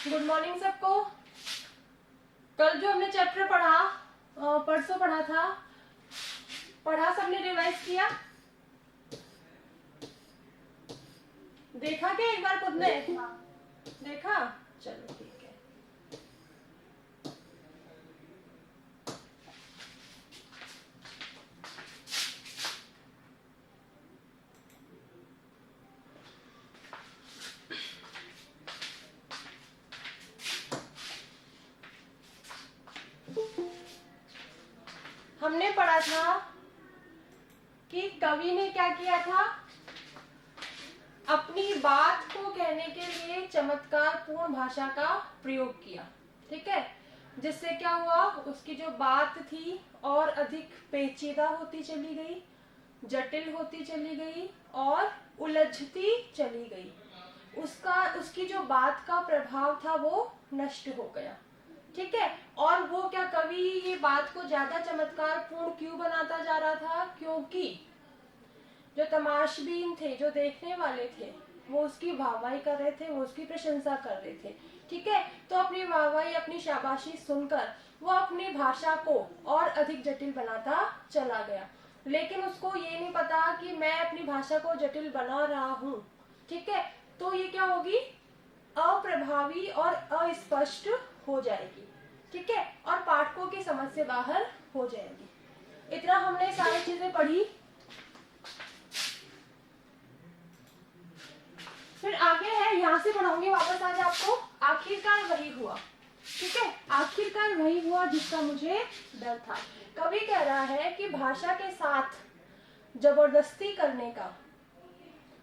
Good morning सबको। कल जो हमने चैप्टर पढ़ा, परसों पढ़ा था, पढ़ा सबने रिवाइज किया? देखा क्या एक बार खुद ने? देखा? चलो ठीक है। हमने पढ़ा था कि कवि ने क्या किया था, अपनी बात को कहने के लिए चमत्कार पूर्ण भाषा का प्रयोग किया। ठीक है, जिससे क्या हुआ, उसकी जो बात थी और अधिक पेचीदा होती चली गई, जटिल होती चली गई और उलझती चली गई। उसकी जो बात का प्रभाव था वो नष्ट हो गया। ठीक है, और वो क्या, कवि ये बात को ज्यादा चमत्कार पूर्ण क्यों बनाता जा रहा था? क्योंकि जो तमाशबीन थे, जो देखने वाले थे, वो उसकी वाहवाही कर रहे थे, वो उसकी प्रशंसा कर रहे थे। ठीक है, तो अपनी वाहवाही, अपनी शाबाशी सुनकर वो अपनी भाषा को और अधिक जटिल बनाता चला गया। लेकिन उसको ये नहीं पता कि मैं अपनी भाषा को जटिल बना रहा हूँ। ठीक है, तो ये क्या होगी, अप्रभावी और अस्पष्ट हो जाएगी। ठीक है, और पाठकों की समझ से बाहर हो जाएगी। इतना हमने सारी चीजें पढ़ी। फिर आगे है, यहाँ से पढ़ाऊंगी वापस आज आपको। आखिरकार वही हुआ। ठीक है, आखिरकार वही हुआ जिसका मुझे डर था। कवि कह रहा है कि भाषा के साथ जबरदस्ती करने का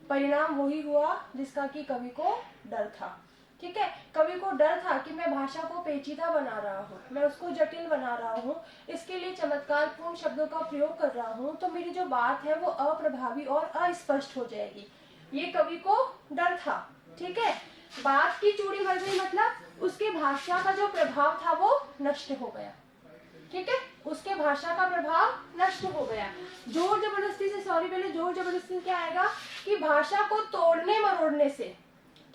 परिणाम वही हुआ जिसका कि कवि को डर था। ठीक है, कवि को डर था कि मैं भाषा को पेचीदा बना रहा हूँ, मैं उसको जटिल बना रहा हूँ, इसके लिए चमत्कारपूर्ण शब्दों का प्रयोग कर रहा हूँ, तो मेरी जो बात है वो अप्रभावी और अस्पष्ट हो जाएगी। ये कवि को डर था। ठीक है, बात की चूड़ी भर गई, मतलब उसकी भाषा का जो प्रभाव था वो नष्ट हो गया। ठीक है, उसके भाषा का प्रभाव नष्ट हो गया। जोर जबरदस्ती से, सॉरी पहले जोर जबरदस्ती क्या आएगा कि भाषा को तोड़ने मरोड़ने से।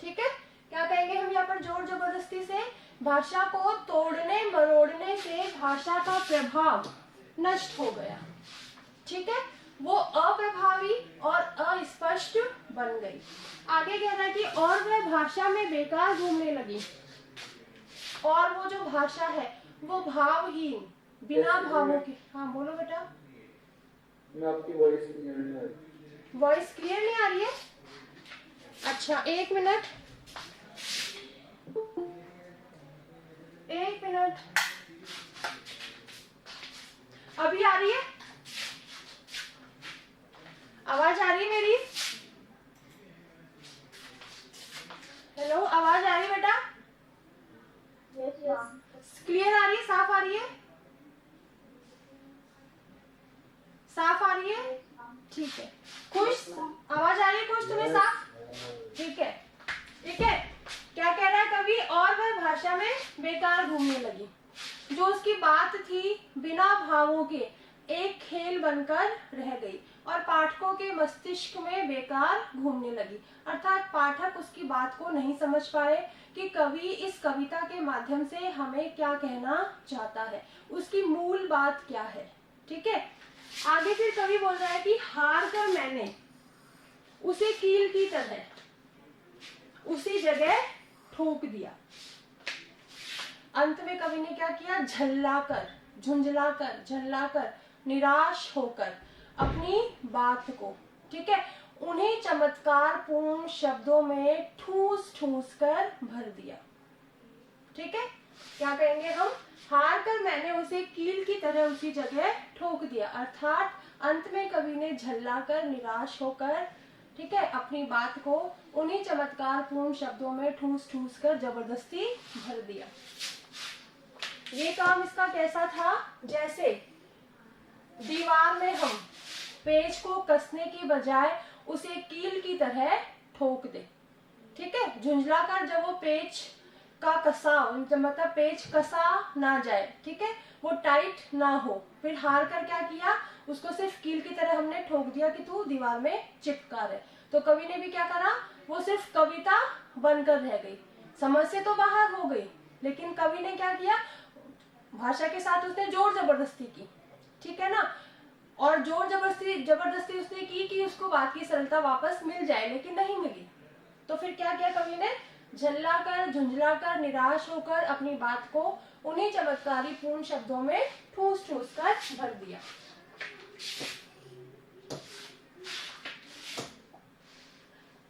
ठीक है, क्या कहेंगे हम यहाँ पर, जोर जबरदस्ती से, भाषा को तोड़ने मरोड़ने से भाषा का प्रभाव नष्ट हो गया। ठीक है, वो अप्रभावी और अस्पष्ट बन गई। आगे कह रहा है कि और वह भाषा में बेकार घूमने लगी, और वो जो भाषा है वो भावहीन, बिना भावों के। हाँ बोलो बेटा। मैं आपकी वॉइस क्लियर नहीं आ रही। वॉइस क्लियर नहीं आ रही है? अच्छा, एक मिनट। अभी आ रही है? आवाज आ रही है मेरी? हेलो, आवाज आ रही है बेटा? क्लियर आ रही है, साफ आ रही है? साफ आ रही है? ठीक है। खुश, आवाज आ रही है खुश तुम्हें साफ? ठीक है। ठीक है, क्या कह रहा है कवि, और वह भाषा में बेकार घूमने लगी। जो उसकी बात थी बिना भावों के एक खेल बनकर रह गई और पाठकों के मस्तिष्क में बेकार घूमने लगी। अर्थात पाठक उसकी बात को नहीं समझ पाए कि कवि इस कविता के माध्यम से हमें क्या कहना चाहता है, उसकी मूल बात क्या है। ठीक है, आगे फिर कवि बोल रहा है कि हार कर मैंने उसे कील की तरह उसी जगह ठोक दिया। अंत में कवि ने क्या किया, झल्लाकर, झुंझलाकर, झल्लाकर, निराश होकर अपनी बात को, ठीक है, उन्हें चमत्कार पूर्ण शब्दों में ठूस ठूस कर भर दिया। ठीक है, क्या कहेंगे हम, हार कर मैंने उसे कील की तरह उसी जगह ठोक दिया। अर्थात अंत में कवि ने झल्लाकर, निराश होकर, ठीक है, अपनी बात को उन्हीं चमत्कार पूर्ण शब्दों में ठूस ठूस कर जबरदस्ती भर दिया। ये काम इसका कैसा था, जैसे दीवार में हम पेज को कसने की बजाय उसे कील की तरह ठोक दे। ठीक है, झुंझलाकर, जब वो पेज का कसाव, मतलब पेज कसा ना जाए, ठीक है, वो टाइट ना हो, फिर हार कर क्या किया, उसको सिर्फ कील की तरह हमने ठोक दिया कि तू दीवार में चिपका रहे। तो कवि ने भी क्या करा, वो सिर्फ कविता बनकर रह गई, समझ से तो बाहर हो गई, लेकिन कवि ने क्या किया, भाषा के साथ उसने जोर जबरदस्ती की, ठीक है ना। और जोर जबरदस्ती उसने की कि उसको बात की सरलता वापस मिल जाए, लेकिन नहीं मिली। तो फिर क्या किया कवि ने, झल्लाकर झुंझलाकर निराश होकर अपनी बात को उन्हीं चमत्कारी पूर्ण शब्दों में ठूस ठूस कर भर दिया।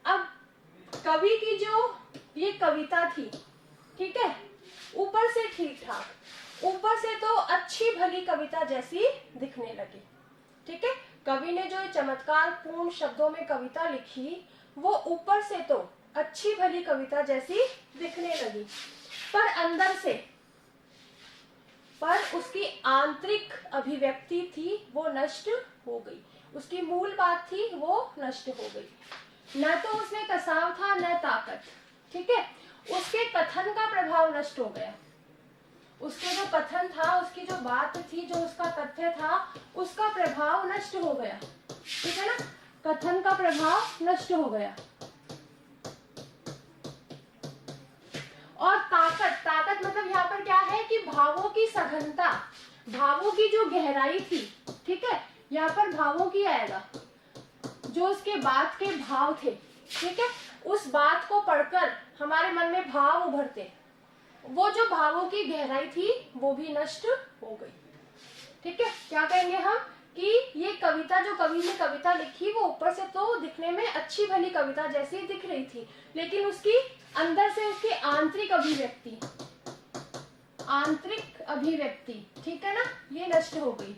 अब कवि की जो ये कविता थी, ठीक है, ऊपर से ठीक ठाक, ऊपर से तो अच्छी भली कविता जैसी दिखने लगी, ठीक है। कवि ने जो चमत्कार पूर्ण शब्दों में कविता लिखी वो ऊपर से तो अच्छी भली कविता जैसी दिखने लगी, पर अंदर से, पर उसकी आंतरिक अभिव्यक्ति थी वो नष्ट हो गई, उसकी मूल बात थी वो नष्ट हो गई। न तो उसमें कसाव था न ताकत, ठीक है, उसके कथन का प्रभाव नष्ट हो गया, उसके जो कथन था, उसकी जो बात थी, जो उसका तथ्य था, उसका प्रभाव नष्ट हो गया, ठीक है ना, कथन का प्रभाव नष्ट हो गया। और ताकत मतलब यहाँ पर क्या है कि भावों की सघनता, भावों की जो गहराई थी, ठीक है, यहाँ पर भावों की आएगा, जो उसके बात के भाव थे, ठीक है, उस बात को पढ़कर हमारे मन में भाव उभरते, वो जो भावों की गहराई थी वो भी नष्ट हो गई, ठीक है। क्या कहेंगे हम कि ये कविता, जो कवि ने कविता लिखी वो ऊपर से तो दिखने में अच्छी भली कविता जैसी दिख रही थी, लेकिन उसकी अंदर से उसकी आंतरिक अभिव्यक्ति, ठीक है ना, ये नष्ट हो गई।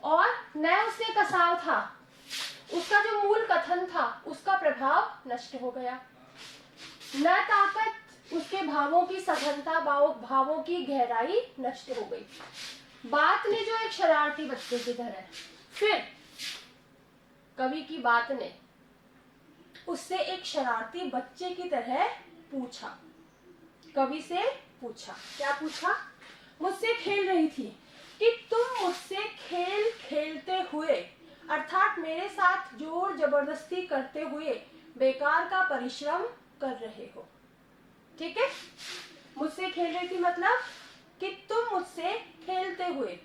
और न उससे कसाव था, उसका जो मूल कथन था उसका प्रभाव नष्ट हो गया, न ताकत, उसके भावों की सघनता, भावों की गहराई नष्ट हो गई। बात ने जो एक शरारती बच्चे की तरह, फिर कवि की बात ने उससे एक शरारती बच्चे की तरह पूछा, कवि से पूछा, क्या पूछा, मुझसे खेल रही थी कि तुम मुझसे खेल खेलते हुए, अर्थात मेरे साथ जोर जबरदस्ती करते हुए बेकार का परिश्रम कर रहे हो, ठीक है। मुझसे खेल रही थी मतलब कि तुम मुझसे खेलते हुए,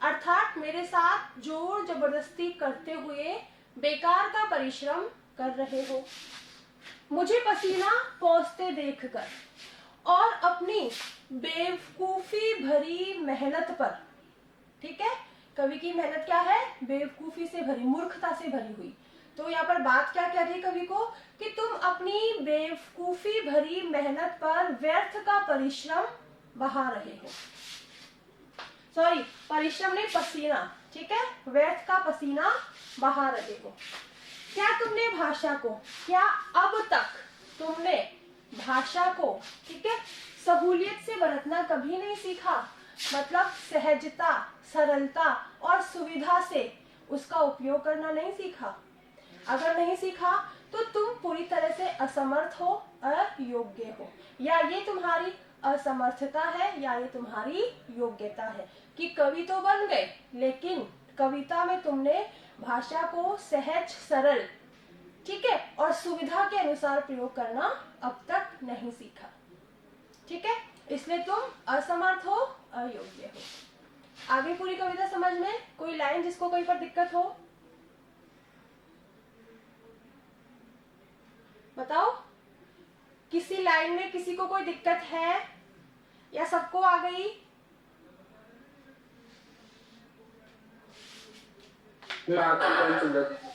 अर्थात मेरे साथ जोर जबरदस्ती करते हुए बेकार का परिश्रम कर रहे हो, मुझे पसीना पोंछते देखकर और अपनी बेवकूफी भरी मेहनत पर, ठीक है, कवि की मेहनत क्या है, बेवकूफी से भरी, मूर्खता से भरी हुई। तो यहाँ पर बात क्या कह रही कवि को कि तुम अपनी बेवकूफी भरी मेहनत पर व्यर्थ का परिश्रम बहा रहे हो, सॉरी परिश्रम नहीं, पसीना, ठीक है, व्यर्थ का पसीना बहा रहे हो। क्या तुमने भाषा को, क्या अब तक तुमने भाषा को, ठीक है, सहूलियत से बरतना कभी नहीं सीखा, मतलब सहजता, सरलता और सुविधा से उसका उपयोग करना नहीं सीखा। अगर नहीं सीखा तो तुम पूरी तरह से असमर्थ हो, अयोग्य हो, या ये तुम्हारी असमर्थता है या ये तुम्हारी योग्यता है कि कवि तो बन गए, लेकिन कविता में तुमने भाषा को सहज, सरल, ठीक है, और सुविधा के अनुसार प्रयोग करना अब तक नहीं सीखा, ठीक है, इसलिए तुम असमर्थ हो, अयोग्य हो। आगे पूरी कविता समझ में, कोई लाइन जिसको कहीं पर दिक्कत हो बताओ, किसी लाइन में किसी को कोई दिक्कत है या सबको आ गई?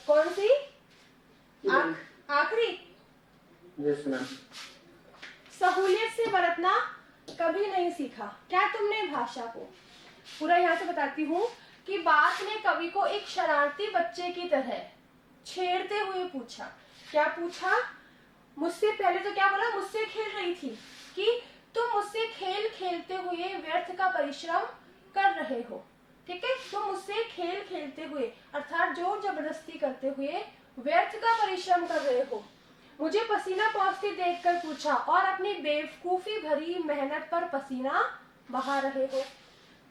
कौन सी आखिरी? Yes ma'am. सहूलियत से बरतना कभी नहीं सीखा, क्या तुमने भाषा को, पूरा यहाँ से बताती हूँ कि बात ने कवि को एक शरारती बच्चे की तरह छेड़ते हुए पूछा, क्या पूछा, मुझसे, पहले तो क्या बोला, मुझसे खेल रही थी कि तुम मुझसे खेल खेलते हुए व्यर्थ का परिश्रम कर रहे हो, ठीक है, तुम मुझसे खेल खेलते हुए अर्थात जोर जबरदस्ती करते हुए व्यर्थ का परिश्रम कर रहे हो, मुझे पसीना पोंछते देखकर पूछा और अपनी बेवकूफी भरी मेहनत पर पसीना बहा रहे हो।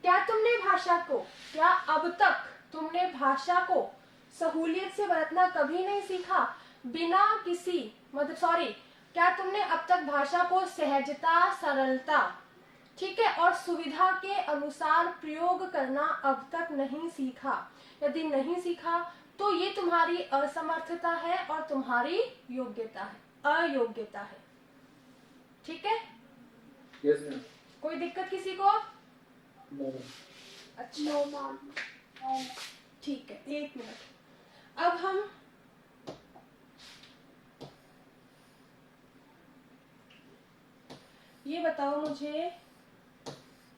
क्या तुमने भाषा को, क्या अब तक तुमने भाषा को सहूलियत से बरतना कभी नहीं सीखा, बिना किसी मतलब सॉरी, क्या तुमने अब तक भाषा को सहजता, सरलता, ठीक है, और सुविधा के अनुसार प्रयोग करना अब तक नहीं सीखा? यदि नहीं सीखा तो ये तुम्हारी असमर्थता है और तुम्हारी योग्यता है, अयोग्यता है। ठीक है, यस मैम। कोई दिक्कत किसी को? नो। अच्छा, ठीक है, एक मिनट। अब हम ये बताओ मुझे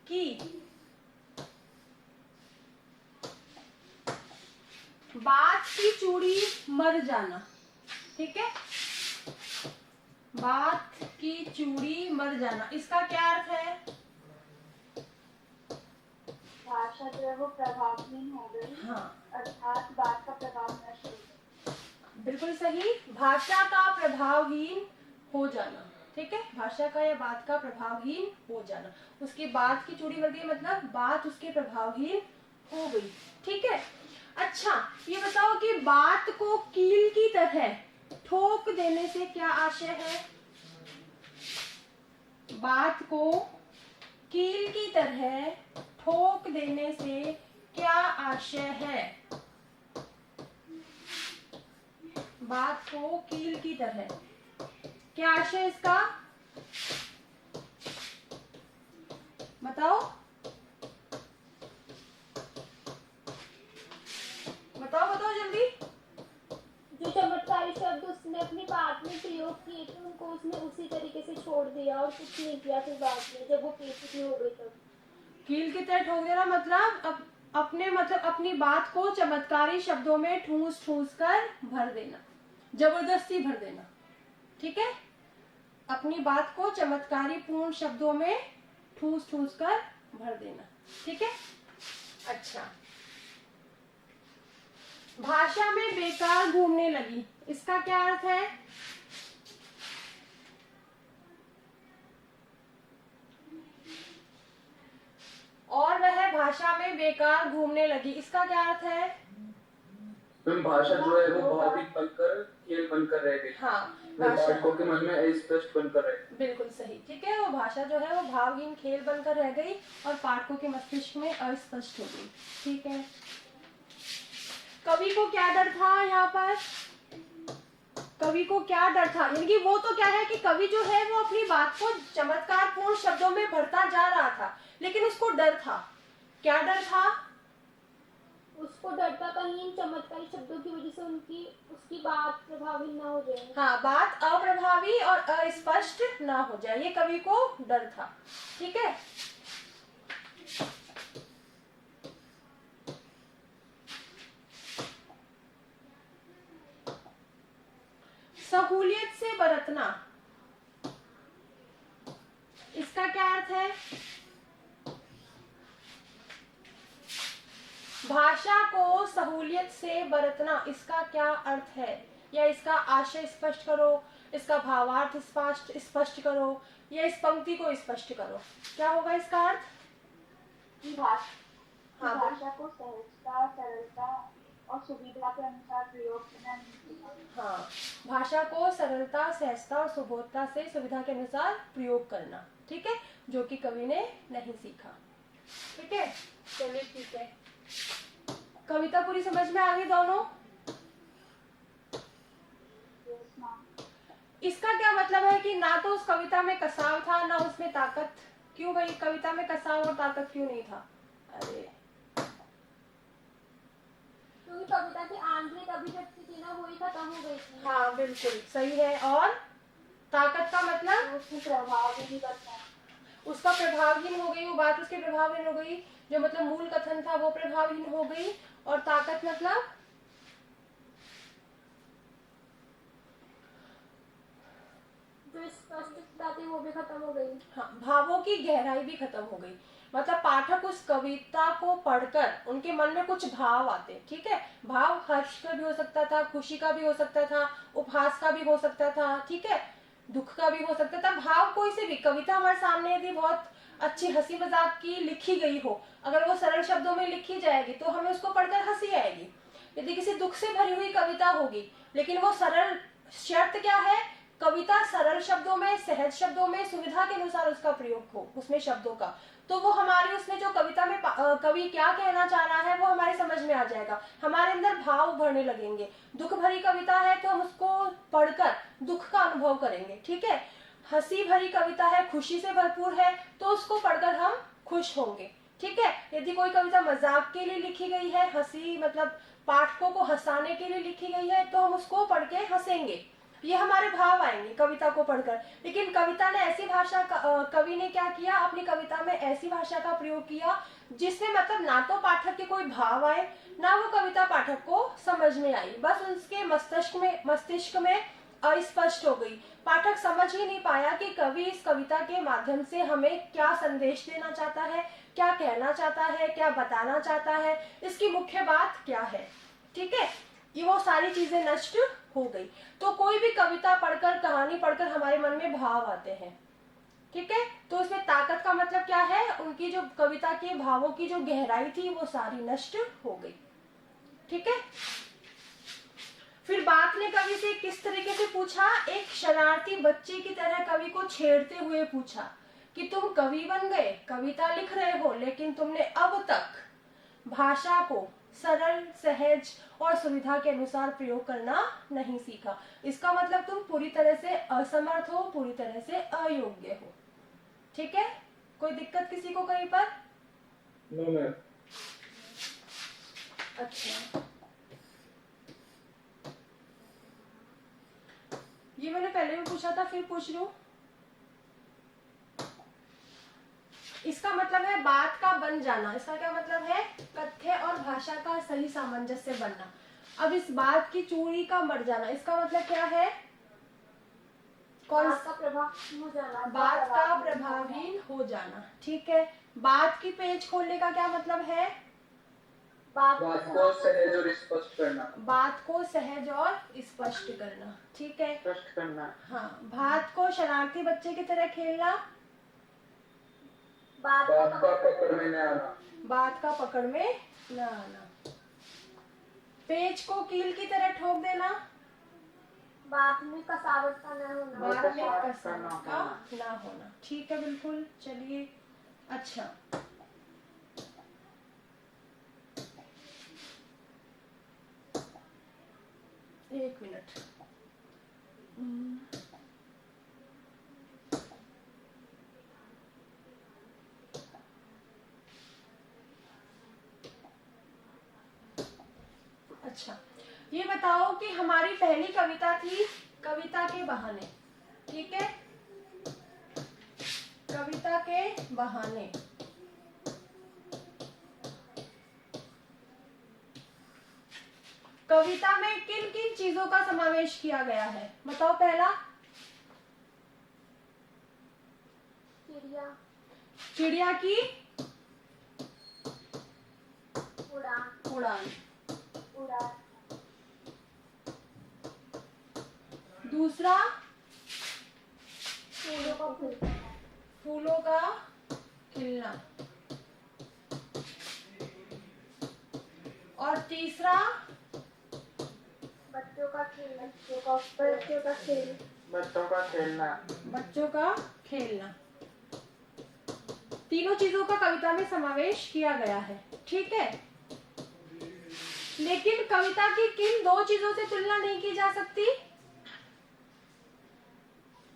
कि बात की चूड़ी मर जाना, ठीक है, बात की चूड़ी मर जाना, इसका क्या अर्थ है? भाषा जो है वो प्रभावहीन हो गई, हाँ, अर्थात बात का प्रभाव नष्ट हो गया। बिल्कुल सही, भाषा का प्रभावहीन हो जाना, ठीक है, भाषा का या बात का प्रभावहीन हो जाना। उसकी बात की चूड़ी मर गई मतलब बात उसके प्रभावहीन हो गई, ठीक है। अच्छा, ये बताओ कि बात को कील की तरह ठोक देने से क्या आशय है? बात को कील की तरह ठोक देने से क्या आशय है? बात को कील की तरह क्या आशय इसका? बताओ बताओ बताओ जल्दी। जो चमत्कारी शब्द उसने अपनी बात में प्रयोग किए थे उनको उसने उसी तरीके से छोड़ दिया और कुछ नहीं किया फिर बाद में जब वो बेइज्जती हो गई तब। कील की तरह ठोक देना मतलब अपनी बात को चमत्कारी शब्दों में ठूस ठूस कर भर देना, जबरदस्ती भर देना, ठीक है, अपनी बात को चमत्कारी पूर्ण शब्दों में ठूस ठूस कर भर देना, ठीक है। अच्छा, भाषा में बेकार घूमने लगी, इसका क्या अर्थ है? और वह भाषा में बेकार घूमने लगी, इसका क्या अर्थ है? मैम भाषा जो है वो भावहीन बनकर खेल बनकर रह गई। हाँ, पाठकों के मन में अस्पष्ट बनकर रह गई। बिल्कुल सही, ठीक है, वो भाषा जो है वो भावहीन खेल बनकर रह गई और पाठकों के मस्तिष्क में अस्पष्ट हो गई, ठीक है। कवि को क्या डर था यहाँ पर? कवि को क्या डर था? यानी कि वो तो क्या है कि कवि जो है वो अपनी बात को चमत्कार पूर्ण शब्दों में भरता जा रहा था, लेकिन उसको डर था। क्या डर था? उसको डर था कहीं इन चमत्कारी शब्दों की वजह से उसकी बात प्रभावी ना हो जाए। हाँ, बात अप्रभावी और अस्पष्ट ना हो जाए, ये कवि को डर था, ठीक है। सहूलियत से बरतना, इसका क्या अर्थ है? भाषा को सहूलियत से बरतना, इसका क्या अर्थ है? या इसका आशय स्पष्ट करो, इसका भावार्थ स्पष्ट करो, या इस पंक्ति को स्पष्ट करो, क्या होगा इसका अर्थ? हाँ, भाषा को सहजता, सरलता और सुविधा के अनुसार प्रयोग करना नहीं सीखा। हाँ, भाषा को सरलता, सहजता और सुबोधता से सुविधा के अनुसार प्रयोग करना, ठीक है, जो कि कवि ने नहीं सीखा, ठीक है। चलिए ठीक है, कविता पूरी समझ में आ गई दोनों? इसका क्या मतलब है कि ना तो उस कविता में कसाव था ना उसमें ताकत। क्यों भाई, कविता में कसाव और ताकत क्यों नहीं था? अरे क्योंकि कविता की आंतरिक अभिव्यक्ति थी ना, वही खत्म हो गई थी। हाँ, बिल्कुल सही है। और ताकत का मतलब उसकी प्रभाव ही बचा, उसका प्रभावहीन हो गई, वो बात उसके प्रभावहीन हो गई, जो मतलब मूल कथन था वो प्रभावहीन हो गई। और ताकत मतलब जो स्पष्टता थी वो भी खत्म हो गई। हाँ, भावों की गहराई भी खत्म हो गई। मतलब पाठक उस कविता को पढ़कर उनके मन में कुछ भाव आते, ठीक है, भाव हर्ष का भी हो सकता था, खुशी का भी हो सकता था, उपहास का भी हो सकता था, ठीक है, दुख का भी हो सकता था। भाव कोई से भी, कविता हमारे सामने यदि बहुत अच्छी हंसी मजाक की लिखी गई हो, अगर वो सरल शब्दों में लिखी जाएगी तो हमें उसको पढ़कर हंसी आएगी। यदि किसी दुख से भरी हुई कविता होगी लेकिन वो सरल शर्त क्या है? कविता सरल शब्दों में, सहज शब्दों में, सुविधा के अनुसार उसका प्रयोग हो उसमें शब्दों का। तो वो हमारी उसने जो कविता में कवि क्या कहना चाह रहा है वो हमारे समझ में आ जाएगा, हमारे अंदर भाव उभरने लगेंगे। दुख भरी कविता है तो हम उसको पढ़कर दुख का अनुभव करेंगे, ठीक है। हंसी भरी कविता है, खुशी से भरपूर है, तो उसको पढ़कर हम खुश होंगे, ठीक है। यदि कोई कविता मजाक के लिए लिखी गई है, हंसी मतलब पाठकों को हंसाने के लिए लिखी गई है, तो हम उसको पढ़ के हंसेंगे, ये हमारे भाव आएंगे कविता को पढ़कर। लेकिन कविता ने ऐसी भाषा कवि ने क्या किया, अपनी कविता में ऐसी भाषा का प्रयोग किया जिसमें मतलब ना तो पाठक के कोई भाव आए, ना वो कविता पाठक को समझ में आई, बस उसके मस्तिष्क में अस्पष्ट हो गई। पाठक समझ ही नहीं पाया कि कवि इस कविता के माध्यम से हमें क्या संदेश देना चाहता है, क्या कहना चाहता है, क्या बताना चाहता है, इसकी मुख्य बात क्या है, ठीक है। ये वो सारी चीजें नष्ट हो गई। तो कोई भी कविता पढ़कर, कहानी पढ़कर हमारे मन में भाव आते हैं, ठीक है। तो इसमें ताकत का मतलब क्या है, उनकी जो कविता के भावों की जो गहराई थी वो सारी नष्ट हो गई, ठीक है। फिर बात ने कवि से किस तरीके से पूछा, एक शरारती बच्चे की तरह कवि को छेड़ते हुए पूछा कि तुम कवि बन गए, कविता लिख रहे हो, लेकिन तुमने अब तक भाषा को सरल, सहज और सुविधा के अनुसार प्रयोग करना नहीं सीखा। इसका मतलब तुम पूरी तरह से असमर्थ हो, पूरी तरह से अयोग्य हो, ठीक है। कोई दिक्कत किसी को कहीं पर? No ma'am. अच्छा, ये मैंने पहले भी पूछा था, फिर पूछ लूं। इसका मतलब है बात का बन जाना। इसका क्या मतलब है? कथ्य और भाषा का सही सामंजस्य बनना। अब इस बात की चूड़ी का मर जाना, इसका मतलब क्या है? बात का प्रभाव हो जाना, बात का प्रभावहीन हो जाना, ठीक है। बात की पेज खोलने का क्या मतलब है? बात को सहज और स्पष्ट करना। बात को सहज और स्पष्ट करना, ठीक है। स्पष्ट करना। हाँ, बात को शरारती बच्चे की तरह खेलना। बात का पकड़ में न आना। बात का पकड़ में न आना। पेज को कील की तरह ठोक देना। बात में कसावट का न होना। बात में कसावट का न होना, ठीक है, बिल्कुल। चलिए, अच्छा, एक मिनट। अच्छा, ये बताओ कि हमारी पहली कविता थी कविता के बहाने, ठीक है। कविता के बहाने। कविता में किन किन चीजों का समावेश किया गया है? बताओ। पहला, चिड़िया। चिड़िया की उड़ान। उड़ान। उड़ान। दूसरा, फूलों का खिलना। फूलों का खिलना। और तीसरा, बच्चों का खेलना। बच्चों का खेल। बच्चों का खेलना। बच्चों का खेलना। तीनों चीजों का कविता में समावेश किया गया है, ठीक है। लेकिन कविता की किन दो चीजों से तुलना नहीं की जा सकती?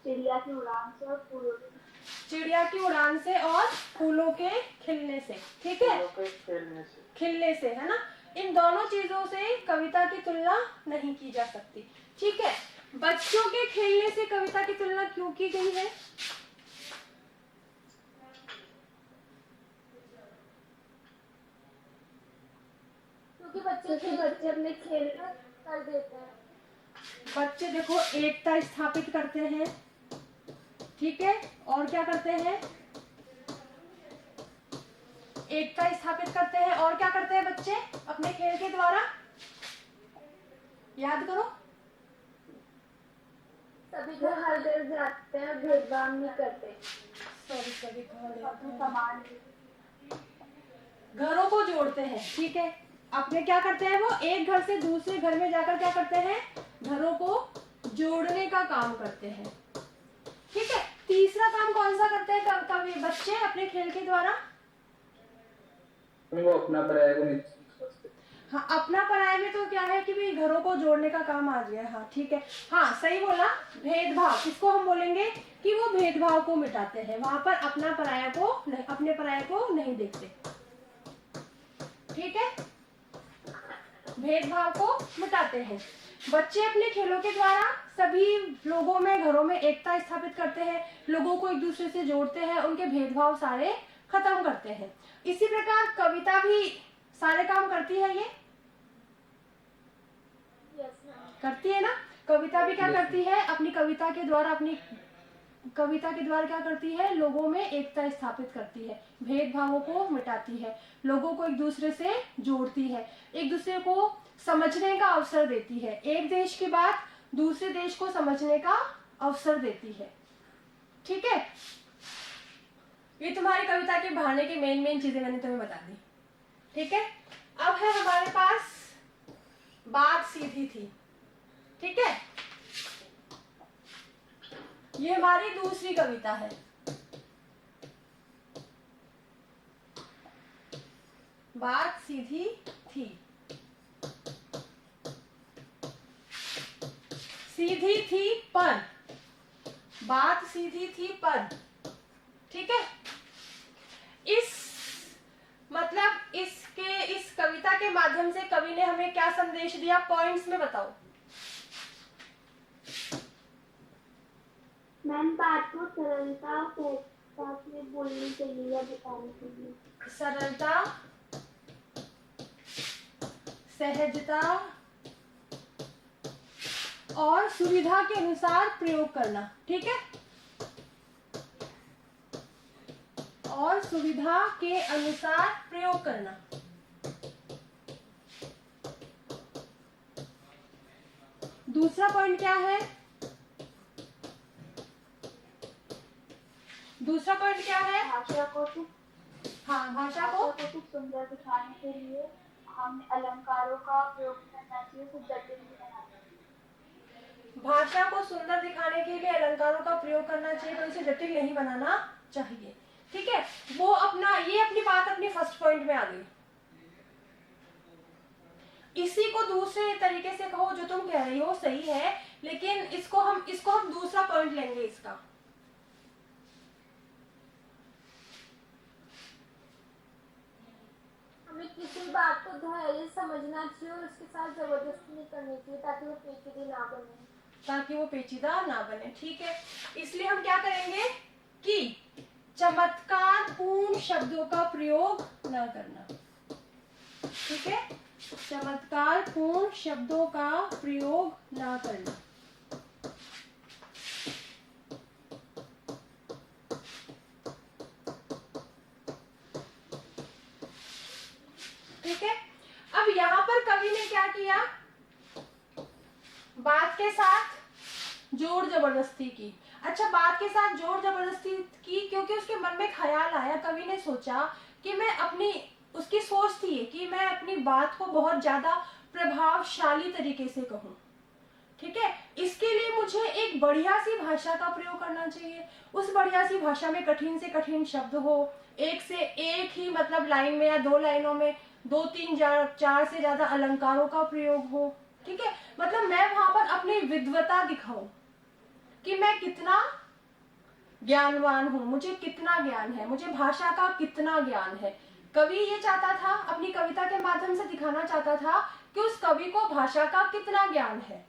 चिड़िया की उड़ान से और फूलों के। चिड़िया की उड़ान से और फूलों के खिलने से, ठीक है। फूलों के खेलने से। खिलने से, है ना। इन दोनों चीजों से कविता की तुलना नहीं की जा सकती, ठीक है। बच्चों के खेलने से कविता की तुलना क्यों की गई है? क्योंकि बच्चे अपने खेल कर देते हैं। बच्चे देखो एकता स्थापित करते हैं, ठीक है। और क्या करते हैं? एकता स्थापित करते हैं। और क्या करते हैं बच्चे अपने खेल के द्वारा? याद करो। सभी घर हर घर जाते हैं, भेदभाव नहीं करते। सॉरी, समान। घरों को जोड़ते हैं, ठीक है। अपने क्या करते हैं? वो एक घर से दूसरे घर में जाकर क्या करते हैं? घरों को जोड़ने का काम करते हैं। ठीक है, तीसरा काम कौन सा करते हैं कवि बच्चे अपने खेल के द्वारा? वो अपना पराया को नहीं समझते। हाँ, अपना पराया में तो क्या है कि भाई घरों को जोड़ने का काम आ गया। हाँ ठीक है, हाँ सही बोला। भेदभाव, इसको हम बोलेंगे कि वो भेदभाव को मिटाते हैं। वहां पर अपना पराया को अपने पराया को नहीं देखते। ठीक है, भेदभाव को मिटाते हैं। बच्चे अपने खेलों के द्वारा सभी लोगों में, घरों में एकता स्थापित करते हैं, लोगों को एक दूसरे से जोड़ते हैं, उनके भेदभाव सारे खत्म करते हैं। इसी प्रकार कविता भी सारे काम करती है। ये करती है ना? कविता भी क्या करती है? अपनी कविता के द्वारा क्या करती है? लोगों में एकता स्थापित करती है, भेदभावों को मिटाती है, लोगों को एक दूसरे से जोड़ती है, एक दूसरे को समझने का अवसर देती है, एक देश की बात दूसरे देश को समझने का अवसर देती है। ठीक है, ये तुम्हारी कविता के बहाने की मेन चीजें मैंने तुम्हें बता दी। ठीक है, अब है हमारे पास बात सीधी थी। ठीक है, ये हमारी दूसरी कविता है। बात सीधी थी। सीधी थी पर, बात सीधी थी पर। ठीक है, इस कविता के माध्यम से कवि ने हमें क्या संदेश दिया? पॉइंट्स में बताओ। मैम, बात को सरलता सहजता से बोलनी चाहिए या बतानी चाहिए। सरलता, सहजता और सुविधा के अनुसार प्रयोग करना। ठीक है, और सुविधा के अनुसार प्रयोग करना। दूसरा पॉइंट क्या है? दूसरा पॉइंट क्या है? भाषा को भाषा को सुंदर दिखाने के लिए हमें अलंकारों का प्रयोग करना चाहिए, कुछ जटिल नहीं बनाना चाहिए। भाषा को सुंदर दिखाने के लिए अलंकारों का प्रयोग करना चाहिए, तो इसे जटिल नहीं बनाना चाहिए। ठीक है, वो अपनी बात अपनी फर्स्ट पॉइंट में आ गई। इसी को दूसरे तरीके से कहो, जो तुम कह रही हो सही है, लेकिन इसको हम दूसरा पॉइंट लेंगे इसका। हमें किसी बात को धैर्य से समझना चाहिए और उसके साथ जबरदस्ती नहीं करनी चाहिए, ताकि वो पेचीदा ना बने। ठीक है, इसलिए हम क्या करेंगे कि चमत्कार पूर्ण शब्दों का प्रयोग न करना। ठीक है, चमत्कार पूर्ण शब्दों का प्रयोग न करना। ठीक है, अब यहाँ पर कवि ने क्या किया? बात के साथ जोर जबरदस्ती की। अच्छा, बात के साथ जोर जबरदस्ती की क्योंकि उसके मन में ख्याल आया, कवि ने सोचा कि उसकी सोच थी कि मैं अपनी बात को बहुत ज्यादा प्रभावशाली तरीके से कहूं। ठीक है, इसके लिए मुझे एक बढ़िया सी भाषा का प्रयोग करना चाहिए। उस बढ़िया सी भाषा में कठिन से कठिन शब्द हो, एक से एक ही मतलब लाइन में या दो लाइनों में 2-3-4 से ज्यादा अलंकारों का प्रयोग हो। ठीक है, मतलब मैं वहां पर अपनी विद्वता दिखाऊं कि मैं कितना ज्ञानवान हूं, मुझे कितना ज्ञान है, मुझे भाषा का कितना ज्ञान है। कवि ये चाहता था, अपनी कविता के माध्यम से दिखाना चाहता था कि उस कवि को भाषा का कितना ज्ञान है।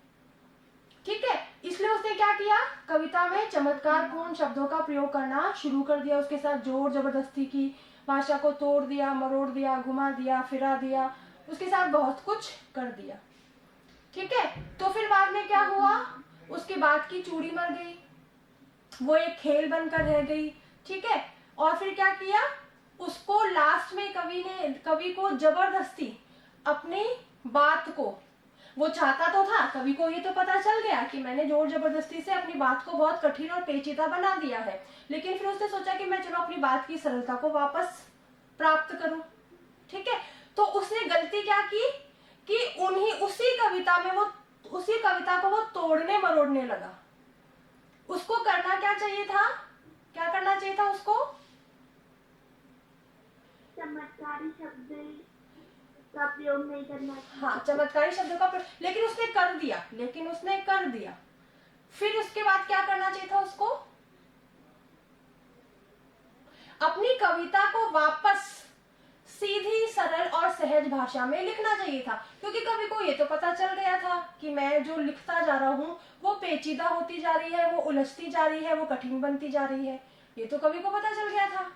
ठीक है, इसलिए उसने क्या किया? कविता में चमत्कार पूर्ण शब्दों का प्रयोग करना शुरू कर दिया, उसके साथ जोर जबरदस्ती की, भाषा को तोड़ दिया, मरोड़ दिया, घुमा दिया, फिरा दिया, उसके साथ बहुत कुछ कर दिया। ठीक है, तो फिर बाद में क्या हुआ? उसके बाद की चूड़ी मर गई, वो एक खेल बनकर रह गई। ठीक है, और फिर क्या किया? उसको लास्ट में कवि को जबरदस्ती अपनी बात को, वो चाहता तो था, कवि को ये तो पता चल गया कि मैंने जोर जबरदस्ती से अपनी बात को बहुत कठिन और पेचीदा बना दिया है, लेकिन फिर उसने सोचा कि मैं चलो अपनी बात की सरलता को वापस प्राप्त करूं। ठीक है, तो उसने गलती क्या की कि उसी कविता में वो उसी कविता को वो तोड़ने मरोड़ने लगा। उसको करना क्या चाहिए था, क्या करना चाहिए था उसको? चमत्कारी शब्द का प्रयोग नहीं करना चाहिए। हाँ, चमत्कारी शब्दों का प्रयोग, लेकिन उसने कर दिया। फिर उसके बाद क्या करना चाहिए था उसको? अपनी कविता को वापस सीधी, सरल और सहज भाषा में लिखना चाहिए था, क्योंकि कवि को ये तो पता चल गया था कि मैं जो लिखता जा रहा हूँ वो पेचीदा होती जा रही है, वो उलझती जा रही है, वो कठिन बनती जा रही है। ये तो कवि को पता चल गया था,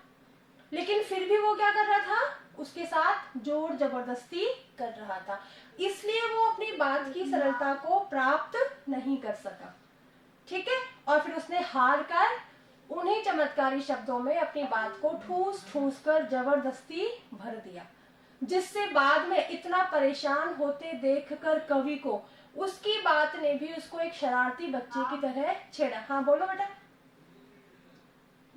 लेकिन फिर भी वो क्या कर रहा था? उसके साथ जोर जबरदस्ती कर रहा था, इसलिए वो अपनी बात की सरलता को प्राप्त नहीं कर सका। ठीक है, और फिर उसने हार कर उन्हीं चमत्कारी शब्दों में अपनी बात को ठूस ठूस कर जबरदस्ती भर दिया, जिससे बाद में इतना परेशान होते देखकर कवि को उसकी बात ने भी उसको एक शरारती बच्चे की तरह छेड़ा। हाँ बोलो बेटा।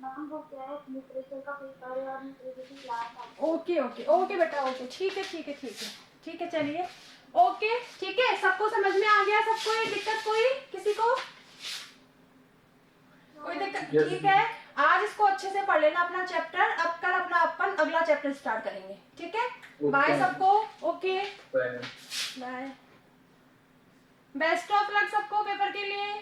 मैम वो क्या है, लिटरेचर का पेपर है और लिटरेचर की क्लास है। ओके ओके ओके बेटा, ओके, ठीक है, चलिए, ओके, ठीक है, सबको समझ में आ गया? सबको ये दिक्कत, कोई किसी को कोई दिक्कत? Yes, ठीक है, आज इसको अच्छे से पढ़ लेना अपना चैप्टर। अब कल अपना अपन अगला चैप्टर स्टार्ट करेंगे। ठीक है, बाय सबको। Okay, bye. Bye, best of luck सबको पेपर के लिए।